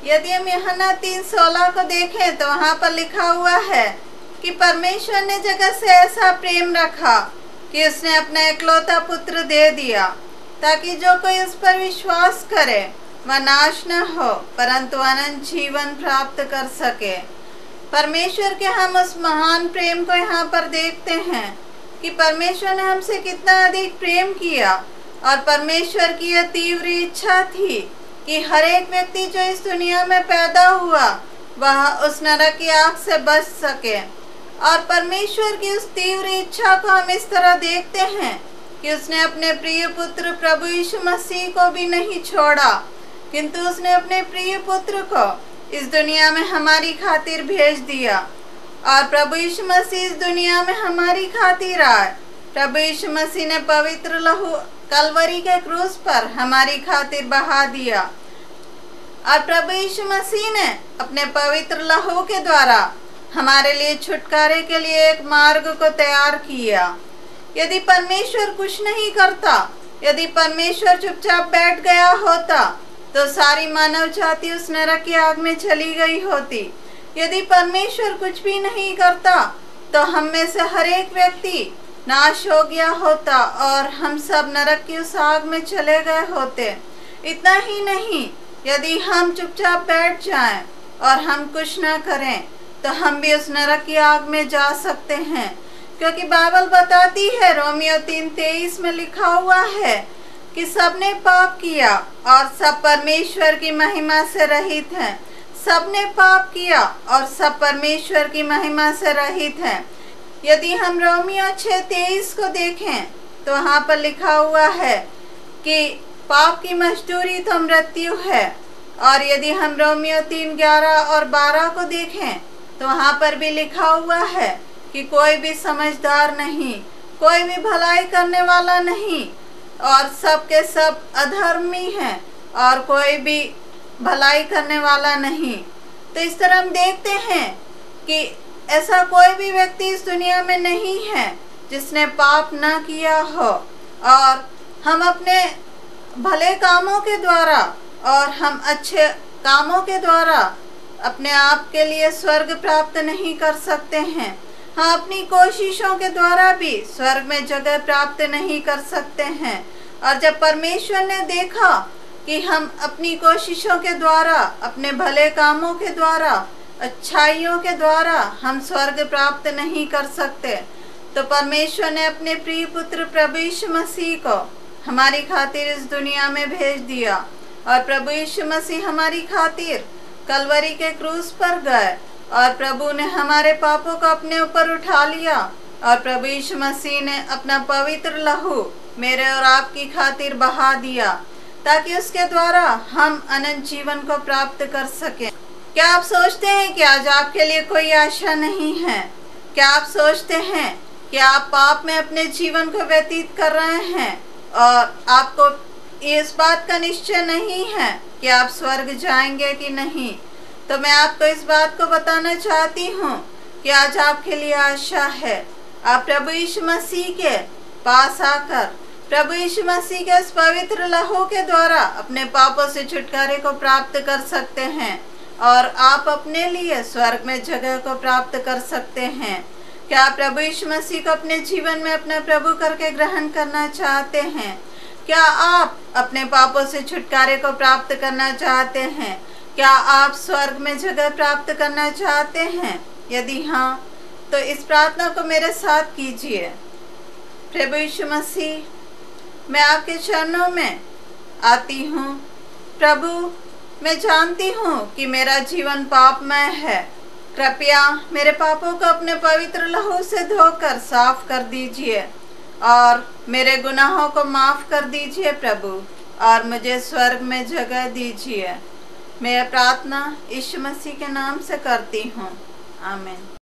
यदि हम यूहन्ना 3:16 को देखें तो वहाँ पर लिखा हुआ है कि परमेश्वर ने जगत से ऐसा प्रेम रखा कि उसने अपना इकलौता पुत्र दे दिया, ताकि जो कोई उस पर विश्वास करे वह नाश न हो परंतु अनंत जीवन प्राप्त कर सके। परमेश्वर के हम उस महान प्रेम को यहाँ पर देखते हैं कि परमेश्वर ने हमसे कितना अधिक प्रेम किया, और परमेश्वर की यह तीव्र इच्छा थी कि हर एक व्यक्ति जो इस दुनिया में पैदा हुआ वह उस नरक की आग से बच सके। और परमेश्वर की उस तीव्र इच्छा को हम इस तरह देखते हैं कि उसने अपने प्रिय पुत्र प्रभु यीशु मसीह को भी नहीं छोड़ा, किंतु उसने अपने प्रिय पुत्र को इस दुनिया में हमारी खातिर भेज दिया। और प्रभु यीशु मसीह इस दुनिया में हमारी खातिर आए। प्रभु यीशु मसीह ने पवित्र लहू कलवरी के क्रूस पर हमारी खातिर बहा दिया, और प्रभु यीशु मसीह ने अपने पवित्र लहू के द्वारा हमारे लिए छुटकारे के लिए एक मार्ग को तैयार किया। यदि परमेश्वर कुछ नहीं करता, यदि परमेश्वर चुपचाप बैठ गया होता तो सारी मानव जाति उस नरक की आग में चली गई होती। यदि परमेश्वर कुछ भी नहीं करता तो हम में से हर एक व्यक्ति नाश हो गया होता और हम सब नरक की उस आग में चले गए होते। इतना ही नहीं, यदि हम चुपचाप बैठ जाएं और हम कुछ ना करें तो हम भी उस नरक की आग में जा सकते हैं, क्योंकि बाइबल बताती है, रोमियो 3:23 में लिखा हुआ है कि सबने पाप किया और सब परमेश्वर की महिमा से रहित हैं। सबने पाप किया और सब परमेश्वर की महिमा से रहित हैं। यदि हम रोमियो 6:23 को देखें तो वहाँ पर लिखा हुआ है कि पाप की मजदूरी तो मृत्यु है। और यदि हम रोमियो 3:11 और 12 को देखें तो वहाँ पर भी लिखा हुआ है कि कोई भी समझदार नहीं, कोई भी भलाई करने वाला नहीं, और सब के सब अधर्मी हैं और कोई भी भलाई करने वाला नहीं। तो इस तरह हम देखते हैं कि ऐसा कोई भी व्यक्ति इस दुनिया में नहीं है जिसने पाप ना किया हो, और हम अपने भले कामों के द्वारा और हम अच्छे कामों के द्वारा अपने आप के लिए स्वर्ग प्राप्त नहीं कर सकते हैं। हम अपनी कोशिशों के द्वारा भी स्वर्ग में जगह प्राप्त नहीं कर सकते हैं। और जब परमेश्वर ने देखा कि हम अपनी कोशिशों के द्वारा, अपने भले कामों के द्वारा, अच्छाइयों के द्वारा हम स्वर्ग प्राप्त नहीं कर सकते, तो परमेश्वर ने अपने प्रिय पुत्र प्रभु यीशु मसीह को हमारी खातिर इस दुनिया में भेज दिया। और प्रभु यीशु मसीह हमारी खातिर कलवरी के क्रूस पर गए, और प्रभु ने हमारे पापों को अपने ऊपर उठा लिया, और प्रभु यीशु मसीह ने अपना पवित्र लहू मेरे और आपकी खातिर बहा दिया, ताकि उसके द्वारा हम अनंत जीवन को प्राप्त कर सकें। क्या आप सोचते हैं कि आज आपके लिए कोई आशा नहीं है? क्या आप सोचते हैं कि आप पाप में अपने जीवन को व्यतीत कर रहे हैं और आपको इस बात का निश्चय नहीं है कि आप स्वर्ग जाएंगे कि नहीं? तो मैं आपको इस बात को बताना चाहती हूँ कि आज आपके लिए आशा है। आप प्रभु यीशु मसीह के पास आकर प्रभु यीशु मसीह के इस पवित्र लहू के द्वारा अपने पापों से छुटकारे को प्राप्त कर सकते हैं, और आप अपने लिए स्वर्ग में जगह को प्राप्त कर सकते हैं। क्या आप प्रभु यीशु मसीह को अपने जीवन में अपना प्रभु करके ग्रहण करना चाहते हैं? क्या आप अपने पापों से छुटकारे को प्राप्त करना चाहते हैं? क्या आप स्वर्ग में जगह प्राप्त करना चाहते हैं? यदि हाँ, तो इस प्रार्थना को मेरे साथ कीजिए। प्रभु यीशु मसीह, मैं आपके चरणों में आती हूँ। प्रभु, मैं जानती हूँ कि मेरा जीवन पापमय है। कृपया मेरे पापों को अपने पवित्र लहू से धोकर साफ कर दीजिए और मेरे गुनाहों को माफ कर दीजिए प्रभु, और मुझे स्वर्ग में जगह दीजिए। मैं प्रार्थना यीशु मसीह के नाम से करती हूँ। आमीन।